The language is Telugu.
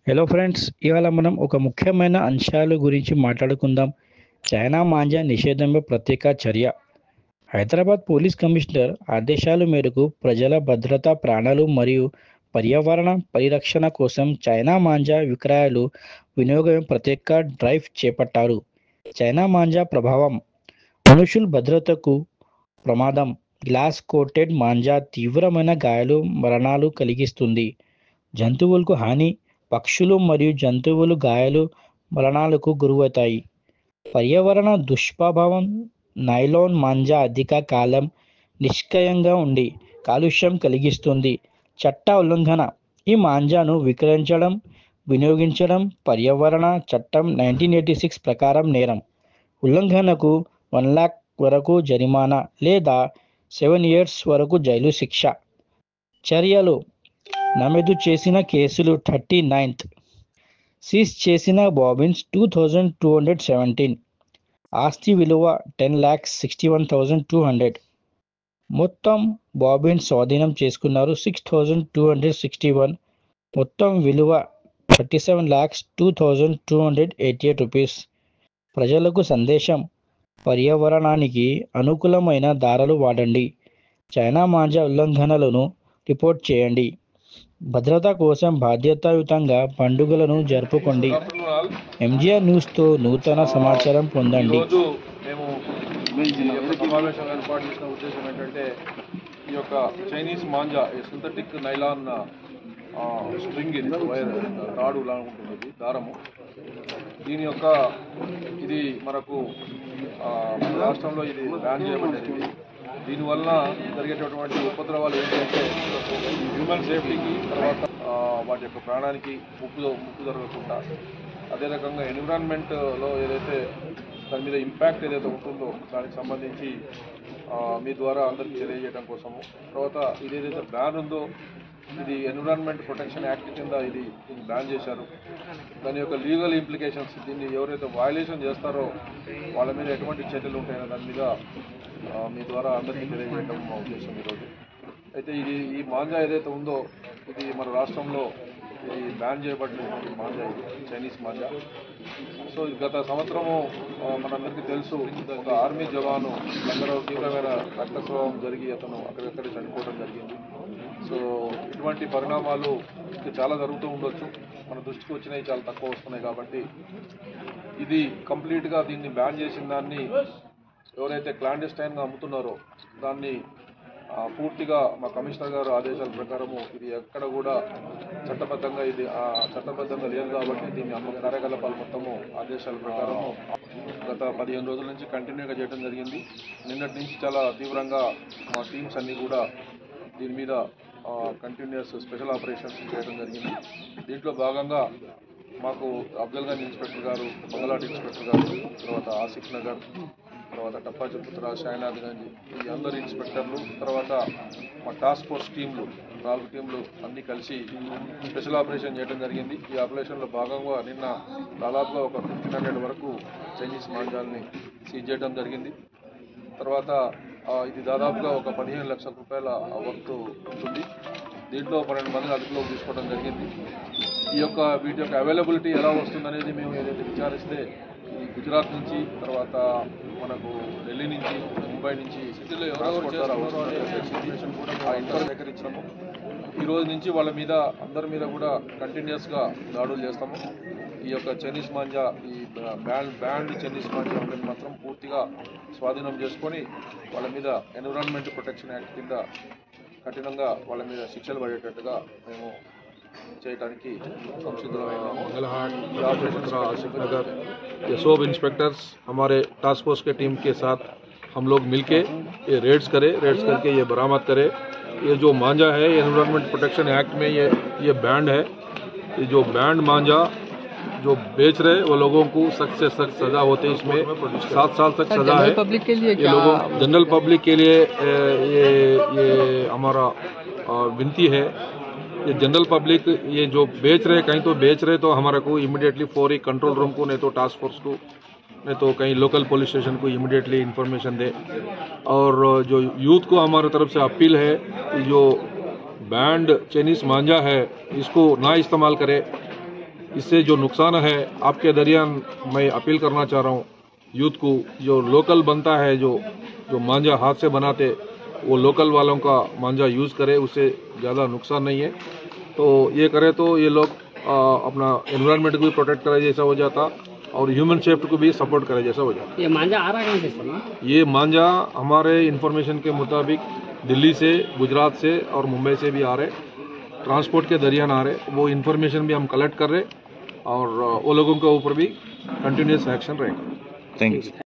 హలో ఫ్రెండ్స్, ఇవాళ మనం ఒక ముఖ్యమైన అంశాల గురించి మాట్లాడుకుందాం. చైనా మాంజా నిషేధంపై ప్రత్యేక చర్య. హైదరాబాద్ పోలీస్ కమిషనర్ ఆదేశాల మేరకు ప్రజల భద్రత, ప్రాణాలు మరియు పర్యావరణ పరిరక్షణ కోసం చైనా మాంజా విక్రయాలు, వినియోగం ప్రత్యేక డ్రైవ్ చేపట్టారు. చైనా మాంజా ప్రభావం: మనుషుల భద్రతకు ప్రమాదం. గ్లాస్ కోటెడ్ మాంజా తీవ్రమైన గాయాలు, మరణాలు కలిగిస్తుంది. జంతువులకు హాని. పక్షులు మరియు జంతువులు గాయాలు, మరణాలకు గురవుతాయి. పర్యావరణ దుష్ప్రభావం: నైలాన్ మాంజా అధిక కాలం నిష్క్రియంగా ఉండి కాలుష్యం కలిగిస్తుంది. చట్ట ఉల్లంఘన: ఈ మాంజాను విక్రయించడం, వినియోగించడం పర్యావరణ చట్టం 1986 ప్రకారం నేరం. ఉల్లంఘనకు 1 lakh వరకు జరిమానా లేదా 7 years వరకు జైలు శిక్ష. చర్యలు: నమోదు చేసిన కేసులు 39, సీజ్ చేసిన బాబిన్స్ 2217, ఆస్తి విలువ 10,61,200. మొత్తం బాబిన్స్ స్వాధీనం చేసుకున్నారు 6,261. మొత్తం విలువ 37,02,288 రూపీస్. ప్రజలకు సందేశం: పర్యావరణానికి అనుకూలమైన దారాలు వాడండి. చైనా మాంజా ఉల్లంఘనలను రిపోర్ట్ చేయండి. భద్రత కోసం బాధ్యతాయుతంగా పండుగలను జరుపుకోండి. ఎంజీఆర్ న్యూస్తో నూతన సమాచారం పొందండి. ఈరోజు మేము ఈ యొక్క సమావేశం ఏర్పాటు చేసిన ఉద్దేశం ఏంటంటే, ఈ యొక్క Chinese manja, synthetic nylon string, ఇది వైర్ తాడు లా ఉంటుంది, దారము. దీని యొక్క ఇది మనకు మన రాష్ట్రంలో ఇది బ్యాన్ చేయబడ్డది. దీనివల్ల జరిగేటటువంటి ఉపద్రవాలు ఏంటంటే, హ్యూమన్ సేఫ్టీకి, తర్వాత వాటి యొక్క ప్రాణానికి ముప్పు జరగకుండా, అదే రకంగా ఎన్విరాన్మెంట్లో ఏదైతే దాని మీద ఇంపాక్ట్ ఏదైతే ఉంటుందో దానికి సంబంధించి మీ ద్వారా అందరికీ తెలియజేయడం కోసము. తర్వాత ఇది ఏదైతే బ్యాన్ ఉందో, ఇది ఎన్విరాన్మెంట్ ప్రొటెక్షన్ యాక్ట్ కింద దీన్ని బ్యాన్ చేశారు. దాని యొక్క లీగల్ ఇంప్లికేషన్స్, దీన్ని ఎవరైతే వయలేషన్ చేస్తారో వాళ్ళ మీద ఎటువంటి చర్యలు ఉంటాయో దాని మీద మీ ద్వారా అందరికీ తెలియజేయడం మా ఉద్దేశం ఈరోజు. అయితే ఈ మాంజా ఏదైతే ఉందో ఇది మన రాష్ట్రంలో ఇది బ్యాన్ చేయబడినటువంటి మాంజా, ఇది చైనీస్ మాంజా. సో గత సంవత్సరము మనందరికీ తెలుసు, ఒక ఆర్మీ జవాను దగ్గర తీవ్రమైన రక్తస్రావం జరిగి అతను అక్కడెక్కడే చనిపోవడం జరిగింది. సో ఇటువంటి పరిణామాలు చాలా జరుగుతూ ఉండొచ్చు, మన దృష్టికి వచ్చినాయి చాలా తక్కువ వస్తున్నాయి. కాబట్టి ఇది కంప్లీట్గా దీన్ని బ్యాన్ చేసిన దాన్ని ఎవరైతే క్లాండెస్టైన్గా అమ్ముతున్నారో దాన్ని పూర్తిగా మా కమిషనర్ గారు ఆదేశాల ప్రకారము ఇది ఎక్కడ కూడా చట్టబద్ధంగా చట్టబద్ధంగా లేదు. కాబట్టి దీన్ని కార్యకలాపాలు మొత్తము ఆదేశాల ప్రకారము గత 15 రోజుల నుంచి కంటిన్యూగా చేయడం జరిగింది. నిన్నటి నుంచి చాలా తీవ్రంగా మా టీమ్స్ అన్నీ కూడా దీని మీద కంటిన్యూస్ స్పెషల్ ఆపరేషన్స్ చేయడం జరిగింది. దీంట్లో భాగంగా మాకు అఫ్జల్గంజ్ ఇన్స్పెక్టర్ గారు, బంగళాట్ ఇన్స్పెక్టర్ గారు, తర్వాత ఆసిఫ్ నగర్, తర్వాత టప్పాజపుత్ర, షాయినాథ్గంజ్, ఈ అందరు ఇన్స్పెక్టర్లు, తర్వాత మా టాస్క్ ఫోర్స్ టీంలు 4 టీంలు అన్నీ కలిసి స్పెషల్ ఆపరేషన్ చేయడం జరిగింది. ఈ ఆపరేషన్లో భాగంగా నిన్న దాదాపుగా ఒక 1500 వరకు చైనీస్ మాంజాల్ని సీజ్ చేయడం జరిగింది. తర్వాత ఇది దాదాపుగా ఒక 15 లక్షల రూపాయల వర్త్ ఉంటుంది. దీంట్లో 12 మందిని అదుపులోకి తీసుకోవడం జరిగింది. వీటి యొక్క అవైలబిలిటీ ఎలా వస్తుందనేది మేము ఏదైతే విచారిస్తే, ఈ గుజరాత్ నుంచి, తర్వాత మనకు ఢిల్లీ నుంచి, ముంబై నుంచి సిటీలో ఎవరెవరు చేస్తారో ఇన్ఫర్మేషన్ కూడా ఆ ఇంటర్ సేకరించాము. ఈ రోజు నుంచి వాళ్ళ మీద అందరి మీద కూడా కంటిన్యూస్గా దాడులు చేస్తాము. ఈ యొక్క చైనీస్ మాంజా, ఈ బ్యాండ్ చైనీస్ మాంజా ఉండని మాత్రం పూర్తిగా స్వాధీనం చేసుకొని వాళ్ళ మీద ఎన్విరాన్మెంట్ ప్రొటెక్షన్ యాక్ట్ కింద కఠినంగా వాళ్ళ మీద శిక్షలు పడేటట్టుగా మేము చేయడానికి సంసిద్ధమైనాము. ये सब इंस्पेक्टर्स हमारे टास्क फोर्स के टीम के साथ हम लोग मिलके ये रेड्स करके ये बरामद करे। ये जो मांझा है, एनवायरमेंट प्रोटेक्शन एक्ट में ये बैंड है। ये जो बैंड मांझा जो बेच रहे वो लोगों को सख्त से सख्त सजा होती है। इसमें 7 साल तक सजा है। पब्लिक के लिए ये लोगों जनरल पब्लिक के लिए ये हमारा विनती है। ये जनरल पब्लिक ये जो बेच रहे, कहीं तो बेच रहे तो हमारे को इमीडिएटली फौरी कंट्रोल रूम को, नहीं तो टास्क फोर्स को, नहीं तो कहीं लोकल पुलिस स्टेशन को इमीडिएटली इन्फॉर्मेशन दे। और जो यूथ को हमारे तरफ से अपील है, जो बैंड चाइनीज मांझा है इसको ना इस्तेमाल करे। इससे जो नुकसान है आपके दरियान मैं अपील करना चाह रहा हूँ यूथ को, जो लोकल बनता है, जो मांझा हाथ से बनाते, वो लोकल वालों का मांझा यूज़ करे, उससे ज़्यादा नुकसान नहीं है। तो ये करे तो ये लोग अपना एनवायरनमेंट को भी प्रोटेक्ट करे जैसा हो जाता और ह्यूमन सेफ्टी को भी सपोर्ट करे जैसा हो जाता। ये मांझा आ रहा कहाँ से सर? ये मांझा हमारे इंफॉर्मेशन के मुताबिक दिल्ली से, गुजरात से और मुंबई से भी आ रहे, ट्रांसपोर्ट के दरियान आ रहे। वो इंफॉर्मेशन भी हम कलेक्ट कर रहे और वो लोगों के ऊपर भी कंटिन्यूस एक्शन रहेगा। Thank you.